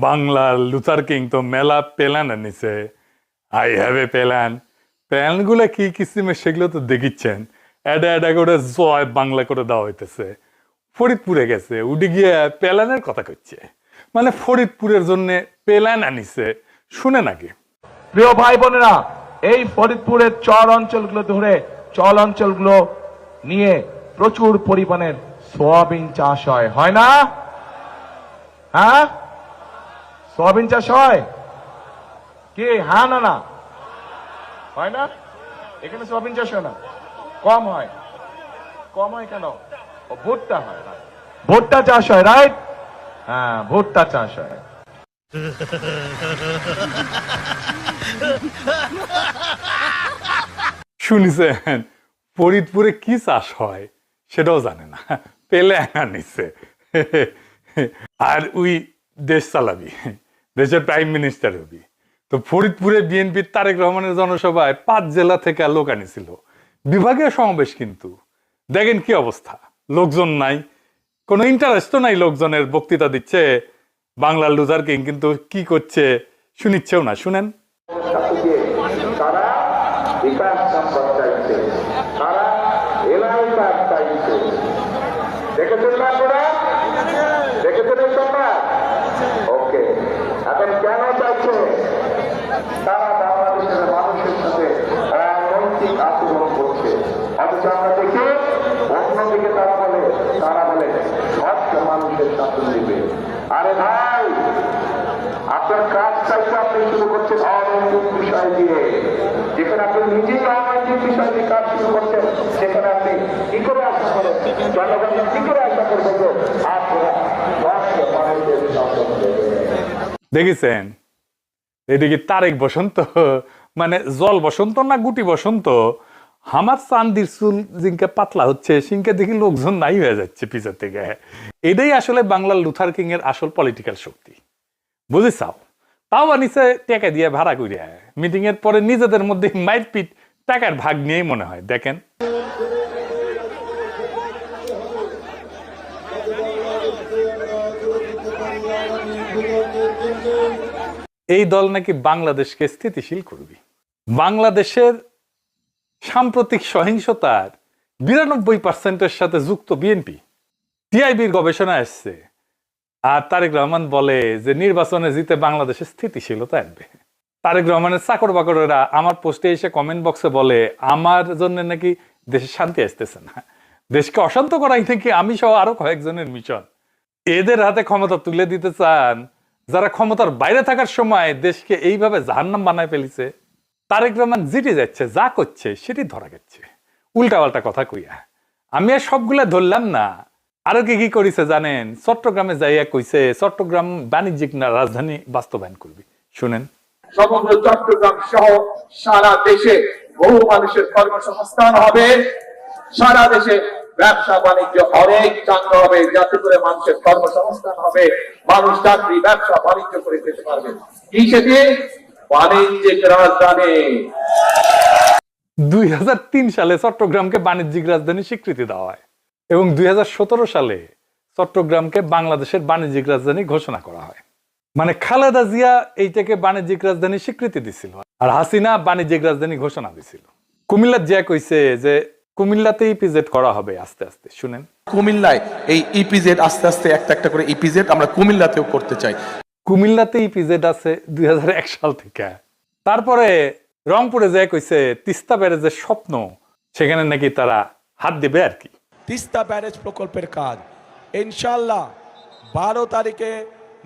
বাংলার Luther king তো মেলা প্ল্যান আনিছে। I have a plan. প্ল্যানগুলো কি কিসিমের সেগুলো তো দেখিচ্ছেন। এডা এডা করে জয় বাংলা করে দেওয়া হইতেছে। ফরিদপুরে গেছে, উঠে গিয়ে প্ল্যানের কথা করছে। মানে ফরিদপুরের জন্য প্ল্যান আনিছে, শুনে নাকি? প্রিয় ভাই বোনেরা, এই ফরিদপুরের চর অঞ্চলগুলো ধরে চল অঞ্চলগুলো নিয়ে প্রচুর পরিমাণের সোয়াবিন চাষ হয় না? হ্যাঁ, সোয়াবিন চাষ হয় কি? হ্যাঁ না? না হয় না? এখানে সোয়াবিন চাষ হয় না, কম হয়। কম হয় কেন? ভুট্টা হয়, ভুট্টা চাষ হয়, রাইট? হ্যাঁ, ভুট্টা চাষ হয়। শুনিছেন ফরিদপুরে কি চাষ হয় সেটাও জানে না, প্ল্যান আনিছে। আর ওই দেশ চালাবি, দেশের প্রাইম মিনিস্টার হবি। তো ফরিদপুরে বিএনপির তারেক রহমানের জনসভায় 5 জেলা থেকে লোক আনিছিল, বিভাগীয় সমাবেশ। কিন্তু দেখেন কি অবস্থা, লোকজন নাই, কোনো ইন্টারেস্টও নাই লোকজনের। বক্তৃতা দিচ্ছে বাংলার লুথার কিং, কিন্তু কি করছে শুনিচ্ছেও না। শুনেন। তারা বিকাশ সম্পদ চাইছে, তারা এলাকার চাইছে। দেখেছেন না আপনারা? দেখেছেন এই সংবাদ? ওকে, এখন কেন চাইছে? তারা বাংলাদেশের মানুষের সাথে নৈতিক আচরণ করছে, অথচ আমরা দেখি অন্যদিকে তারা বলে সব মানুষের শাসন দিবে। আরে ভাই, আপনার কাজ চাইছে আপনি শুরু করছেন অনৈতিক বিষয় দিয়ে। যেখানে আপনি নিজেই অনৈতিক বিষয় দিয়ে কাজ শুরু করছেন, সেখানে আপনি কি করে আশা করেন, জনগণ কি করে আশা করবেন যে আপনারা মানুষের শাসন দেবেন? দেখেছেন এদিকে তারেক বসন্ত, মানে জল বসন্ত না গুটি বসন্ত। আমার চান্দির চুল জিনকে পাতলা হচ্ছে, সিনকে দেখি লোকজন নাই হয়ে যাচ্ছে পিছের থেকে। এটাই আসলে বাংলার লুথার কিং এর আসল পলিটিক্যাল শক্তি, বুঝেছাও? তাও আনিছে টাকা দিয়ে ভাড়া করিয়া। মিটিং এর পরে নিজেদের মধ্যে মাইরপিট, টাকার ভাগ নিয়েই মনে হয়। দেখেন এই দল নাকি বাংলাদেশকে স্থিতিশীল করবে। বাংলাদেশের সাম্প্রতিক সহিংসতার 92%-এর সাথে যুক্ত বিএনপি। টিআইবির গবেষণা আসছে। আর তারেক রহমান বলে যে নির্বাচনে জিতে বাংলাদেশে স্থিতিশীলতা আসবে। তারেক রহমানের চাকর বাকরেরা আমার পোস্টে এসে কমেন্ট বক্সে বলে আমার জন্য নাকি দেশে শান্তি আসতেছে না, দেশকে অশান্ত করাই নাকি আমি সহ আরো কয়েকজনের মিশন। এদের হাতে ক্ষমতা তুলে দিতে চান যারা ক্ষমতার বাইরে থাকার সময় দেশকে এইভাবে জাহান্নাম বানায় ফেলিছে। তারেক রহমান যেটি যাচ্ছে, যা করছে সেটি ধরা গেছে উল্টাপাল্টা কথা কইয়া। আমি আর সবগুলা ধরলাম না। আরো কি কি করেছে জানেন? চট্টগ্রামে যাইয়া কইছে চট্টগ্রাম বাণিজ্যিক রাজধানী বাস্তবায়ন করবি। শুনেন। সমগ্র চট্টগ্রাম সহ সারা দেশে বহু মানুষের কর্মসংস্থান হবে, সারা দেশে ব্যবসা বাণিজ্য অনেক চাঙ্গ হবে, যাতে করে মানুষের কর্মসংস্থান হবে, মানুষ চাকরি ব্যবসা বাণিজ্য করে খেতে পারবে। কি সেটি? বাণিজ্যিক রাজধানী। 2003 সালে চট্টগ্রামকে বাণিজ্যিক রাজধানী স্বীকৃতি দেওয়া হয় এবং 2017 সালে চট্টগ্রামকে বাংলাদেশের বাণিজ্যিক রাজধানী ঘোষণা করা হয়। মানে খালেদা জিয়া এইটাকে বাণিজ্যিক রাজধানী স্বীকৃতি দিছিল, আর হাসিনা বাণিজ্যিক রাজধানী ঘোষণা দিছিল। কুমিল্লার জিয়া কইছে যে কুমিল্লাতে ইপিজেড করা হবে আস্তে আস্তে। শুনেন। কুমিল্লায় এই ইপিজেড আস্তে আস্তে একটা করে ইপিজেড আমরা কুমিল্লাতেও করতে চাই। কুমিল্লাতে ইপিজেড আছে 2001 সাল থেকে। তারপরে রংপুরে যায় কইছে তিস্তা ব্যারেজের স্বপ্ন, সেখানে নাকি তারা হাত দিবে আর কি। তিস্তা ব্যারেজ প্রকল্পের কাজ ইনশাল্লাহ 12 তারিখে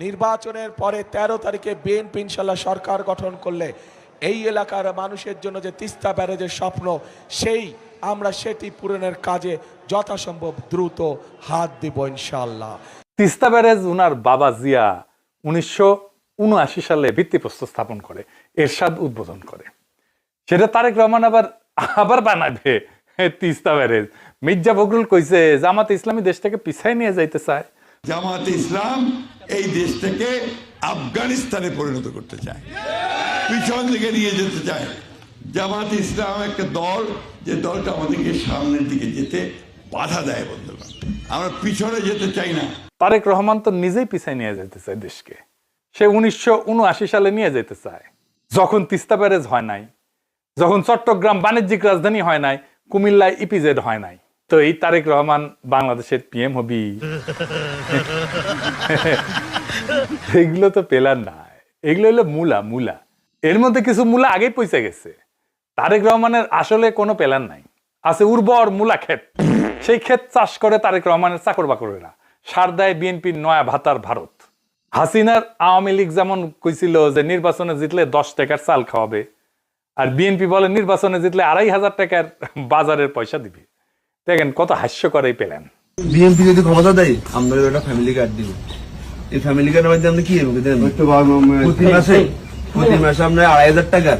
নির্বাচনের পরে 13 তারিখে বিএনপি ইনশাল্লাহ সরকার গঠন করলে এই এলাকার মানুষের জন্য যে তিস্তা ব্যারেজের স্বপ্ন, সেটি পূরণের কাজে যথাসম্ভব দ্রুত হাত দিব ইনশাল্লাহ। তিস্তা ব্যারেজ উনার বাবা জিয়া 1979 সালে ভিত্তিপ্রস্তর স্থাপন করে, এরশাদ উদ্বোধন করে। সেটা তারেক রহমান আবার বানাবে তিস্তা ব্যারেজ। মির্জা ফখরুল কইছে জামাতে ইসলামী দেশটাকে পিছায় নিয়ে যাইতে চায়। জামাতে ইসলাম এই দেশটাকে আফগানিস্তানে পরিণত করতে চায়, পিছন দিকে নিয়ে যেতে চায়। জামাতে ইসলাম একটা দল, যে দলটা আমাদেরকে সামনের দিকে যেতে বাধা দেয়। বন্ধুগণ, আমরা পিছনে যেতে চাই না। তারেক রহমান তো নিজেই পিছায় নিয়ে যেতে চায় দেশকে। সে 1979 সালে নিয়ে যেতে চায়, যখন তিস্তা ব্যারেজ হয় নাই, যখন চট্টগ্রাম বাণিজ্যিক রাজধানী হয় নাই, কুমিল্লায় ইপিজেড হয় নাই। তো এই তারেক রহমান বাংলাদেশের পিএম হবি? এগুলো তো পেলার না, এগুলো হলো মূলা। এর মধ্যে কিছু মূলা আগেই পৌঁছে গেছে। তারেক রহমানের আসলে কোনো প্ল্যান নাই, আছে উর্বর মূলা ক্ষেত। সেই ক্ষেত চাষ করে তারেক রহমানের চাকর বাকরেরা, সার দেয় বিএনপির নয়া ভাতার ভারত। হাসিনার আওয়ামী লীগ যেমন কইছিল যে নির্বাচনে জিতলে 10 টাকার চাল খাওয়াবে, আর বিএনপি বলে নির্বাচনে জিতলে 2500 টাকার বাজারের পয়সা দিবে। দেখেন কত হাস্যকর এই প্ল্যান। বিএনপি যদি ক্ষমতা দেয় আমরা একটা ফ্যামিলি কার্ড দিব। এই ফ্যামিলি কার্ডের মধ্যে আমরা কি প্রতি মাসে আমরা 2500 টাকার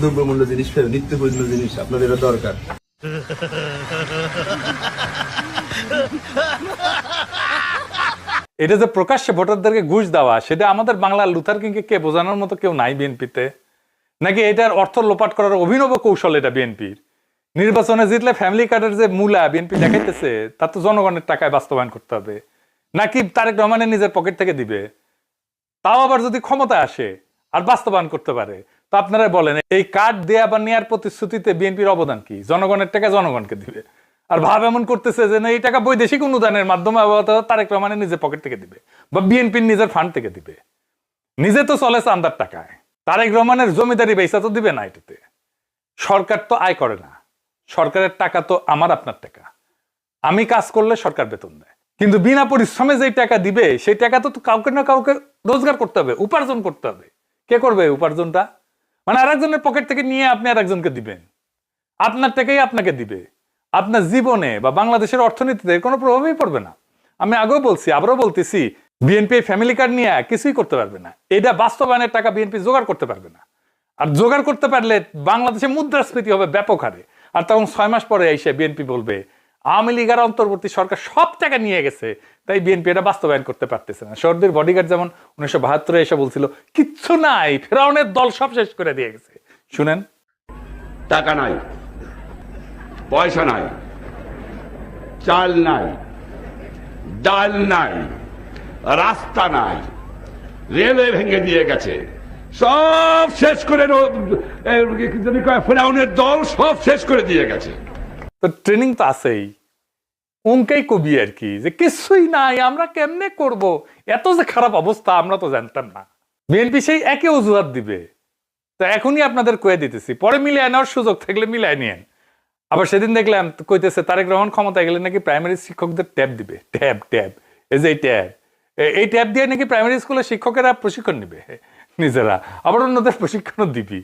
দ্রব্যমূল্য জিনিস ফেরত, নিত্য প্রয়োজনীয় জিনিস আপনাদের এটা দরকার। এটা যে প্রকাশ্যে ভোটারদেরকে ঘুষ দেওয়া, সেটা আমাদের বাংলার লুথার কিংকে কে বোঝানোর মতো কেউ নাই বিএনপিতে? নাকি এটার অর্থ লোপাট করার অভিনব কৌশল এটা বিএনপির? নির্বাচনে জিতলে ফ্যামিলি কার্ডের যে মূলা বিএনপি দেখাইতেছে, তা তো জনগণের টাকায় বাস্তবায়ন করতে হবে, নাকি তারেক রহমানের নিজের পকেট থেকে দিবে? তাও আবার যদি ক্ষমতা আসে আর বাস্তবায়ন করতে পারে, তো আপনারা বলেন এই কার্ড দেয়া বা নেয়ার প্রতিশ্রুতিতে বিএনপির অবদান কি? জনগণের টাকা জনগণকে দিবে, আর ভাব এমন করতেছে যে না এই টাকা বৈদেশিক অনুদানের মাধ্যমে তারেক রহমানের নিজের পকেট থেকে দিবে বা বিএনপির নিজের ফান্ড থেকে দিবে। নিজে তো চলে চান্দার টাকায়, তারেক রহমানের জমিদারি বেচা তো দিবে না। এটাতে সরকার তো আয় করে না, সরকারের টাকা তো আমার আপনার টাকা। আমি কাজ করলে সরকার বেতন দেয়, কিন্তু বিনা পরিশ্রমে যেই টাকা দিবে সেই টাকা তো কাউকে না কাউকে রোজগার করতে হবে, উপার্জন করতে হবে। কে করবে উপার্জনটা? মানে আরেকজনের পকেট থেকে নিয়ে আপনি আরেকজনকে দিবেন, আপনার টাকাই আপনাকে দিবে। আপনার জীবনে বা বাংলাদেশের অর্থনীতিতে কোনো প্রভাবই পড়বে না। আমি আগেও বলছি, আবারও বলতেছি, বিএনপি ফ্যামিলি কার্ড নিয়ে কিছুই করতে পারবে না। এটা বাস্তবায়নের টাকা বিএনপি জোগাড় করতে পারবে না। আর জোগাড় করতে পারলে বাংলাদেশে মুদ্রাস্ফীতি হবে ব্যাপক হারে। আর তখন 6 মাস পরে এসে বিএনপি বলবে আওয়ামী লীগের অন্তর্বর্তী সরকার সব টাকা নিয়ে গেছে, তাই বিএনপি এটা বাস্তবায়ন করতে পারতেছে না। শহরদের বডিগার্ড যেমন 1972 এসে বলছিল কিচ্ছু নাই, ফেরাউনের দল সব শেষ করে দিয়ে গেছে। শুনেন, টাকা নাই, পয়সা নাই, চাল নাই, ডাল নাই, রাস্তা নাই, রেলওয়ে ভেঙে দিয়ে গেছে, সব শেষ করে ফেরাউনের দল সব শেষ করে দিয়ে গেছে। তো ট্রেনিং তো আছেই, অঙ্কেই কবি আর কি, যে কিছুই নাই, আমরা কেমনে করব, এত যে খারাপ অবস্থা আমরা তো জানতাম না। বিএনপি সেই একই অজুহাত দিবে। তো এখনই আপনাদের কয়ে দিতেছি, পরে মিলিয়ে নেওয়ার সুযোগ থাকলে মিলিয়ে নিয়েন। আবার সেদিন দেখলাম কইতেছে তারেক রহমান ক্ষমতায় গেলে নাকি প্রাইমারি শিক্ষকদের ট্যাব দিবে। ট্যাব এই যে এই ট্যাব দিয়ে নাকি প্রাইমারি স্কুলের শিক্ষকেরা প্রশিক্ষণ নিবে নিজেরা, আবার অন্যদের প্রশিক্ষণও দিবি।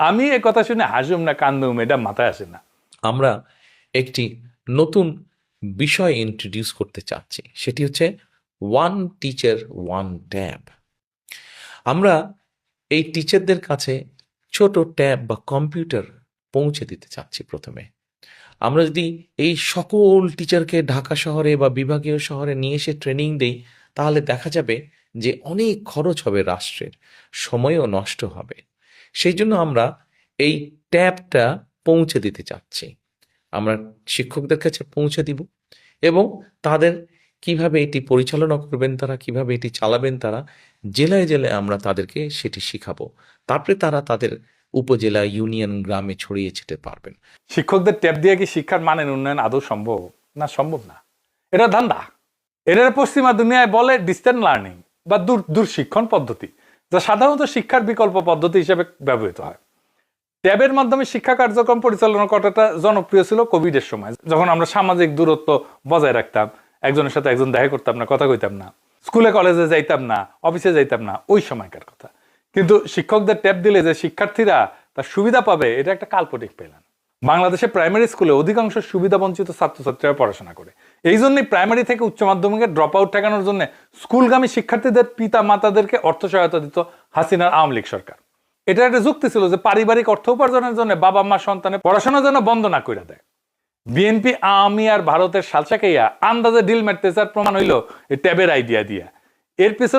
আমি এ কথা শুনে হাসুম না কান্দুম, এটা মাথায় আসে না। আমরা একটি নতুন বিষয় ইন্ট্রোডিউস করতে চাচ্ছি, সেটি হচ্ছে ওয়ান টিচার ওয়ান ট্যাব। আমরা এই টিচারদের কাছে ছোট ট্যাব বা কম্পিউটার পৌঁছে দিতে চাচ্ছি। প্রথমে আমরা যদি এই সকল টিচারকে ঢাকা শহরে বা বিভাগীয় শহরে নিয়ে এসে ট্রেনিং দেই, তাহলে দেখা যাবে যে অনেক খরচ হবে রাষ্ট্রের, সময়ও নষ্ট হবে। সেই জন্য আমরা এই ট্যাবটা পৌঁছে দিতে চাচ্ছি। আমরা শিক্ষকদের কাছে পৌঁছে দিব এবং তাদের কিভাবে এটি পরিচালনা করবেন, তারা কিভাবে এটি চালাবেন, তারা জেলায় জেলায় আমরা তাদেরকে সেটি শিখাবো। তারপরে তারা তাদের উপজেলা, ইউনিয়ন, গ্রামে ছড়িয়ে ছিটে পারবেন। শিক্ষকদের ট্যাব দিয়ে কি শিক্ষার মানের উন্নয়ন আদৌ সম্ভব? না, সম্ভব না। এটা ধান্দা। এটার পশ্চিমা দুনিয়ায় বলে ডিস্টেন্স লার্নিং বা দূর শিক্ষণ পদ্ধতি, যা সাধারণত শিক্ষার বিকল্প পদ্ধতি হিসেবে ব্যবহৃত হয়। ট্যাবের মাধ্যমে শিক্ষা কার্যক্রম পরিচালনা করাটা জনপ্রিয় ছিল কোভিডের সময়, যখন আমরা সামাজিক দূরত্ব বজায় রাখতাম, একজনের সাথে একজন দেখা করতাম না, কথা কইতাম না, স্কুলে কলেজে যাইতাম না, অফিসে যাইতাম না, ওই সময়কার কথা। কিন্তু শিক্ষকদের ট্যাব দিলে যে শিক্ষার্থীরা তার সুবিধা পাবে, এটা একটা কাল্পনিক প্ল্যান। বাংলাদেশে প্রাইমারি স্কুলে অধিকাংশ সুবিধা বঞ্চিত ছাত্রছাত্রীরা পড়াশোনা করে। এই জন্যই প্রাইমারি থেকে উচ্চ মাধ্যমিকের ড্রপ আউট ঠেকানোর জন্য স্কুলগামী শিক্ষার্থীদের পিতা মাতাদেরকে অর্থ সহায়তা দিত হাসিনার আওয়ামী লীগ সরকার। এটা একটা যুক্তি ছিল যে পারিবারিক অর্থ উপার্জনের জন্য বাবা মা সন্তানের পড়াশোনা যেন বন্ধ না করে দেয়। বিএনপি, আওয়ামী আর ভারতের সালসাকাইয়া আন্দাজে ডিল মারতেছে, আর প্রমাণ হইল এই ট্যাবের আইডিয়া দিয়া। এর পিছনে